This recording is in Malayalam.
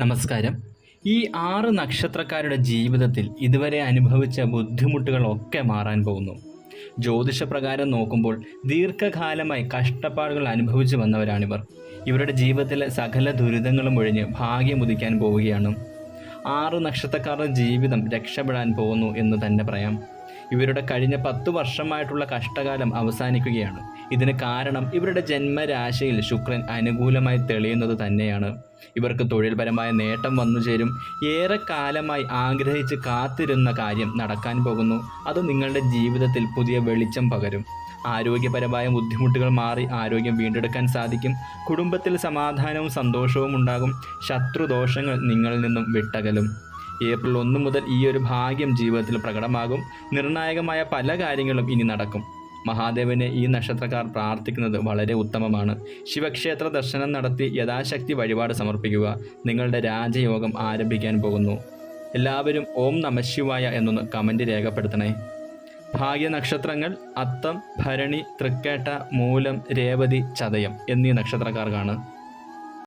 നമസ്കാരം. ഈ 6 നക്ഷത്രക്കാരുടെ ജീവിതത്തിൽ ഇതുവരെ അനുഭവിച്ച ബുദ്ധിമുട്ടുകളൊക്കെ മാറാൻ പോകുന്നു. ജ്യോതിഷപ്രകാരം നോക്കുമ്പോൾ ദീർഘകാലമായി കഷ്ടപ്പാടുകൾ അനുഭവിച്ചു വന്നവരാണിവർ. ഇവരുടെ ജീവിതത്തിലെ സകല ദുരിതങ്ങളും ഒഴിഞ്ഞ് ഭാഗ്യമുദിക്കാൻ പോവുകയാണ്. 6 നക്ഷത്രക്കാരുടെ ജീവിതം രക്ഷപ്പെടാൻ പോകുന്നു എന്ന് തന്നെ പറയാം. ഇവരുടെ കഴിഞ്ഞ 10 വർഷമായിട്ടുള്ള കഷ്ടകാലം അവസാനിക്കുകയാണ്. ഇതിന് കാരണം ഇവരുടെ ജന്മരാശിയിൽ ശുക്രൻ അനുകൂലമായി തെളിയുന്നത് തന്നെയാണ്. ഇവർക്ക് തൊഴിൽപരമായ നേട്ടം വന്നു ചേരും. ഏറെക്കാലമായി ആഗ്രഹിച്ച് കാത്തിരുന്ന കാര്യം നടക്കാൻ പോകുന്നു. അത് നിങ്ങളുടെ ജീവിതത്തിൽ പുതിയ വെളിച്ചം പകരും. ആരോഗ്യപരമായ ബുദ്ധിമുട്ടുകൾ മാറി ആരോഗ്യം വീണ്ടെടുക്കാൻ സാധിക്കും. കുടുംബത്തിൽ സമാധാനവും സന്തോഷവും ഉണ്ടാകും. ശത്രുദോഷങ്ങൾ നിങ്ങളിൽ നിന്നും വിട്ടകലും. ഏപ്രിൽ 1 മുതൽ ഈ ഒരു ഭാഗ്യം ജീവിതത്തിൽ പ്രകടമാകും. നിർണായകമായ പല കാര്യങ്ങളും ഇനി നടക്കും. മഹാദേവനെ ഈ നക്ഷത്രക്കാർ പ്രാർത്ഥിക്കുന്നത് വളരെ ഉത്തമമാണ്. ശിവക്ഷേത്ര ദർശനം നടത്തി യഥാശക്തി വഴിപാട് സമർപ്പിക്കുക. നിങ്ങളുടെ രാജയോഗം ആരംഭിക്കാൻ പോകുന്നു. എല്ലാവരും ഓം നമഃശിവായ എന്നൊന്ന് കമൻറ്റ് രേഖപ്പെടുത്തണേ. ഭാഗ്യ നക്ഷത്രങ്ങൾ അത്തം, ഭരണി, തൃക്കേട്ട, മൂലം, രേവതി, ചതയം എന്നീ നക്ഷത്രക്കാർക്കാണ്.